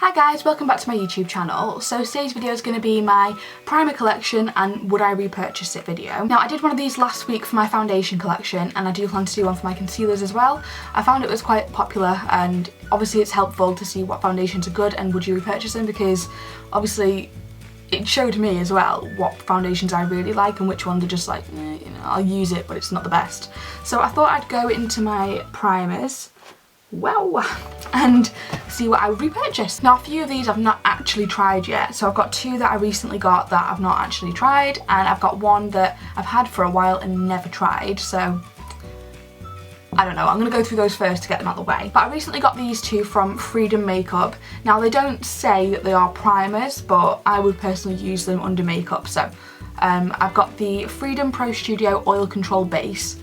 Hi guys, welcome back to my YouTube channel. So today's video is going to be my primer collection and would I repurchase it video. Now I did one of these last week for my foundation collection and I do plan to do one for my concealers as well. I found it was quite popular and obviously it's helpful to see what foundations are good and would you repurchase them, because obviously it showed me as well what foundations I really like and which ones are just like, you know, I'll use it but it's not the best. So I thought I'd go into my primers. Wow, and see what I would repurchase. Now a few of these I've not actually tried yet, so I've got two that I recently got that I've not actually tried, and I've got one that I've had for a while and never tried, so I don't know, I'm going to go through those first to get them out of the way. But I recently got these two from Freedom Makeup. Now they don't say that they are primers, but I would personally use them under makeup. So I've got the Freedom Pro Studio Oil Control Base.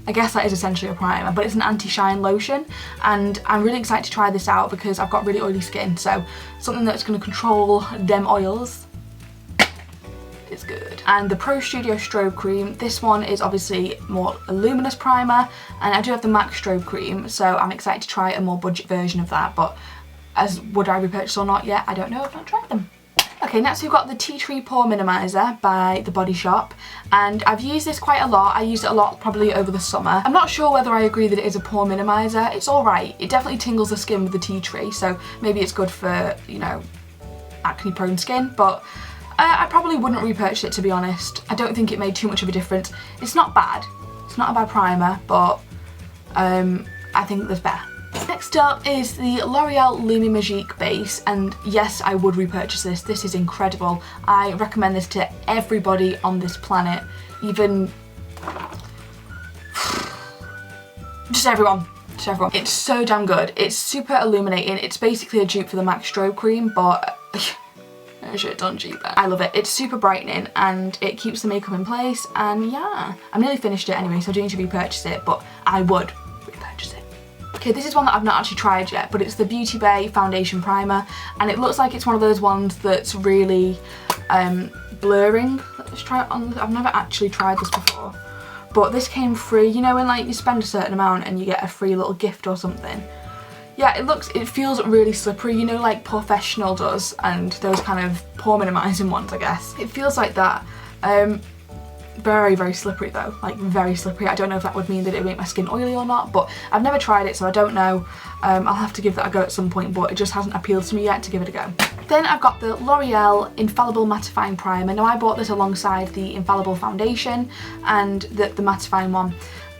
I guess that is essentially a primer, but it's an anti-shine lotion, and I'm really excited to try this out because I've got really oily skin, so something that's going to control them oils is good. And the Pro Studio Strobe Cream, this one is obviously more a luminous primer, and I do have the MAC Strobe Cream, so I'm excited to try a more budget version of that, but as would I repurchase or not yet, I don't know, I've not tried them. Okay, next we've got the Tea Tree Pore Minimiser by The Body Shop, and I've used this quite a lot. I used it a lot probably over the summer. I'm not sure whether I agree that it is a pore minimiser. It's alright. It definitely tingles the skin with the tea tree, so maybe it's good for, you know, acne prone skin, but I probably wouldn't repurchase it, to be honest. I don't think it made too much of a difference. It's not bad. It's not a bad primer, but I think there's better. Next up is the L'Oreal Lumi Magique base, and yes, I would repurchase this. This is incredible. I recommend this to everybody on this planet, even just everyone. It's so damn good. It's super illuminating. It's basically a dupe for the MAC Strobe Cream, but I should have done cheaper. I love it. It's super brightening and it keeps the makeup in place, and yeah, I'm nearly finished it anyway, so I do need to repurchase it, but I would repurchase it. Okay, this is one that I've not actually tried yet, but it's the Beauty Bay Foundation Primer, and it looks like it's one of those ones that's really blurring. Let's try it on. I've never actually tried this before, but this came free. You know when like you spend a certain amount and you get a free little gift or something? Yeah, it feels really slippery, you know, like Professional does, and those kind of pore minimizing ones, I guess. It feels like that. Very, very slippery though, like very slippery. I don't know if that would mean that it would make my skin oily or not, but I've never tried it, so I don't know. I'll have to give that a go at some point, but it just hasn't appealed to me yet to give it a go. Then I've got the L'Oreal Infallible Mattifying Primer. Now I bought this alongside the Infallible Foundation and the Mattifying one,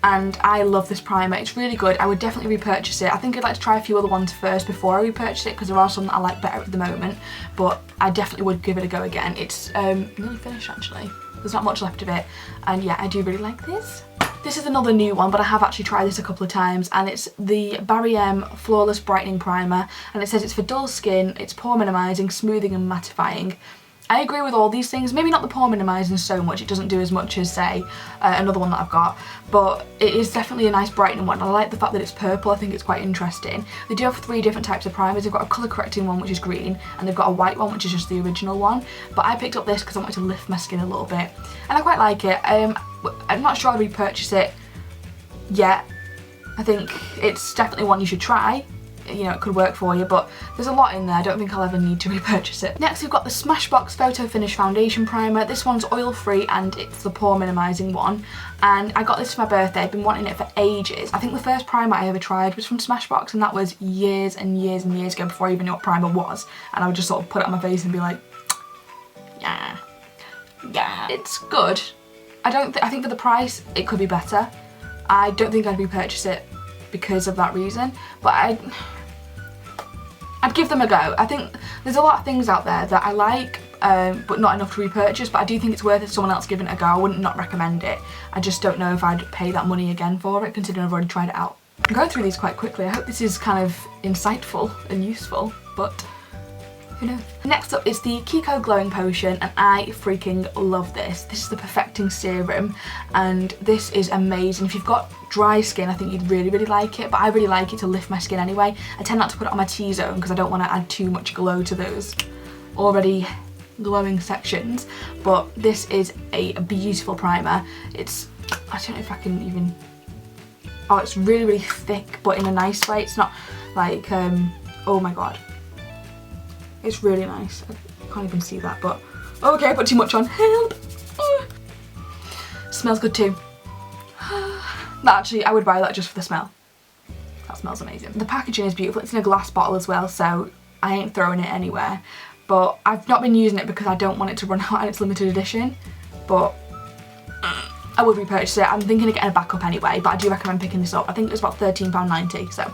and I love this primer. It's really good. I would definitely repurchase it. I think I'd like to try a few other ones first before I repurchase it, because there are some that I like better at the moment, but I definitely would give it a go again. It's nearly finished actually. There's not much left of it, and yeah, I do really like this. This is another new one, but I have actually tried this a couple of times, and it's the Barry M Flawless Brightening Primer, and it says it's for dull skin, it's pore minimizing, smoothing and mattifying. I agree with all these things, maybe not the pore minimizing so much, it doesn't do as much as say another one that I've got, but it is definitely a nice brightening one. I like the fact that it's purple, I think it's quite interesting. They do have 3 different types of primers. They've got a colour correcting one which is green, and they've got a white one which is just the original one, but I picked up this because I wanted to lift my skin a little bit, and I quite like it. I'm not sure I'll repurchase it yet. I think it's definitely one you should try. You know, it could work for you, but there's a lot in there. I don't think I'll ever need to repurchase it. Next we've got the Smashbox Photo Finish Foundation Primer. This one's oil free and it's the pore minimizing one, and I got this for my birthday. I've been wanting it for ages. I think the first primer I ever tried was from Smashbox, and that was years and years and years ago, before I even knew what primer was, and I would just sort of put it on my face and be like, yeah, it's good. I think for the price it could be better. I don't think I'd repurchase it because of that reason, but I'd give them a go. I think there's a lot of things out there that I like, but not enough to repurchase, but I do think it's worth it someone else giving it a go. I wouldn't not recommend it. I just don't know if I'd pay that money again for it, considering I've already tried it out. I'm going through these quite quickly. I hope this is kind of insightful and useful, but who knows? Next up is the KIKO Glowing Potion, and I freaking love this. This is the Perfecting Serum, and this is amazing. If you've got dry skin, I think you'd really, really like it, but I really like it to lift my skin anyway. I tend not to put it on my T-zone because I don't want to add too much glow to those already glowing sections, but this is a beautiful primer. It's, I don't know if I can even, oh, it's really, really thick, but in a nice way. It's not like, oh my god. It's really nice. I can't even see that, but okay, I put too much on. Help! Smells good too. Actually, I would buy that just for the smell. That smells amazing. The packaging is beautiful. It's in a glass bottle as well, so I ain't throwing it anywhere. But I've not been using it because I don't want it to run out and it's limited edition. But I would repurchase it. I'm thinking of getting a backup anyway, but I do recommend picking this up. I think it was about £13.90, so.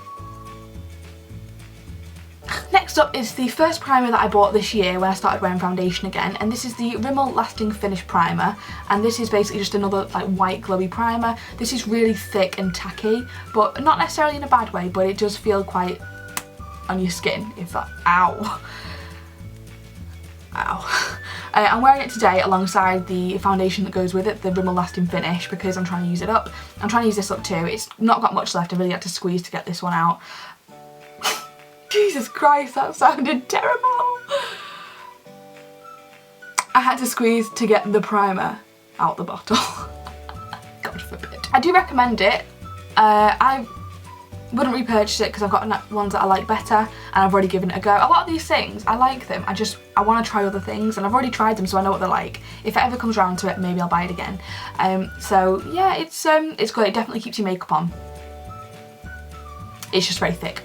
Next up is the first primer that I bought this year when I started wearing foundation again, and this is the Rimmel Lasting Finish Primer, and this is basically just another like white glowy primer. This is really thick and tacky, but not necessarily in a bad way, but it does feel quite on your skin, if that, ow. Ow. I'm wearing it today alongside the foundation that goes with it, the Rimmel Lasting Finish, because I'm trying to use it up. I'm trying to use this up too. It's not got much left. I really had to squeeze to get this one out. Jesus Christ, that sounded terrible. I had to squeeze to get the primer out the bottle. God forbid. I do recommend it. I wouldn't repurchase it because I've got ones that I like better and I've already given it a go. A lot of these things, I like them. I want to try other things and I've already tried them, so I know what they're like. If it ever comes around to it, maybe I'll buy it again. So yeah, it's good. It definitely keeps your makeup on. It's just very thick.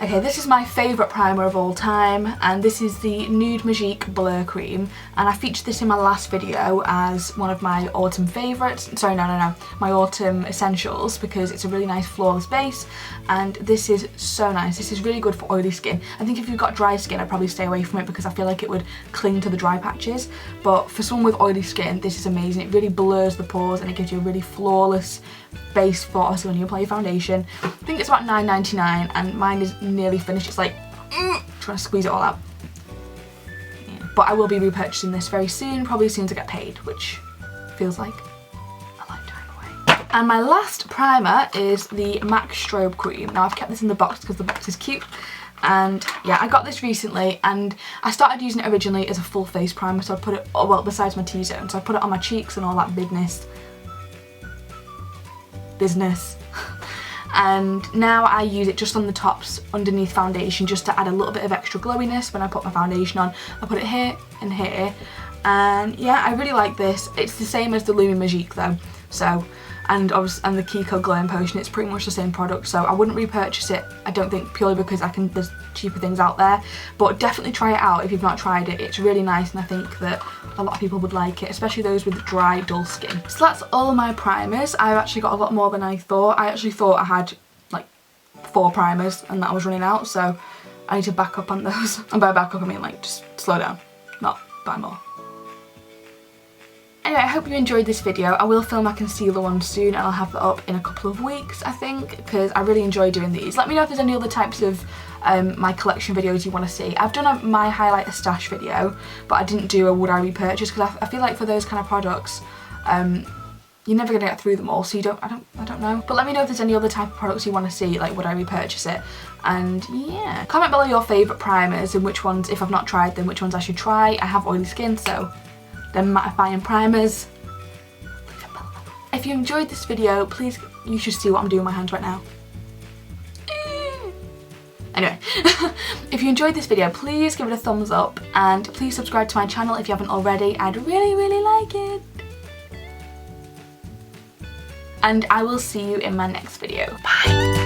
Okay, this is my favourite primer of all time, and this is the Nude Magique Blur Cream, and I featured this in my last video as one of my autumn favourites. Sorry, no, my autumn essentials, because it's a really nice flawless base, and this is so nice. This is really good for oily skin. I think if you've got dry skin, I'd probably stay away from it because I feel like it would cling to the dry patches, but for someone with oily skin, this is amazing. It really blurs the pores and it gives you a really flawless base for obviously when you apply your foundation. I think it's about £9.99 and mine is nearly finished. It's like trying to squeeze it all out. Yeah. But I will be repurchasing this very soon, probably as soon as I get paid, which feels like a lifetime away. And my last primer is the MAC Strobe Cream. Now I've kept this in the box because the box is cute. And yeah, I got this recently and I started using it originally as a full face primer, so I put it, well, besides my T-zone, so I put it on my cheeks and all that business. And now I use it just on the tops underneath foundation just to add a little bit of extra glowiness when I put my foundation on. I put it here and here, and yeah, I really like this. It's the same as the Lumi Magique though, so, and the KIKO Glowing Potion, it's pretty much the same product, so I wouldn't repurchase it, I don't think, purely because there's cheaper things out there, but definitely try it out if you've not tried it. It's really nice and I think that a lot of people would like it, especially those with dry, dull skin. So that's all my primers. I've actually got a lot more than I thought. I actually thought I had like 4 primers and that I was running out, so I need to back up on those. And by back up I mean like just slow down, not buy more. Anyway, I hope you enjoyed this video. I will film my concealer one soon and I'll have that up in a couple of weeks, I think, because I really enjoy doing these. Let me know if there's any other types of my collection videos you want to see. I've done my highlighter stash video, but I didn't do a would I repurchase because I feel like for those kind of products, you're never going to get through them all, so I don't know. But let me know if there's any other type of products you want to see, like would I repurchase it? And yeah, comment below your favourite primers and which ones, if I've not tried them, which ones I should try. I have oily skin, so then mattifying primers. If you enjoyed this video, please, you should see what I'm doing with my hands right now. Anyway, if you enjoyed this video, please give it a thumbs up and please subscribe to my channel if you haven't already. I'd really, really like it. And I will see you in my next video. Bye.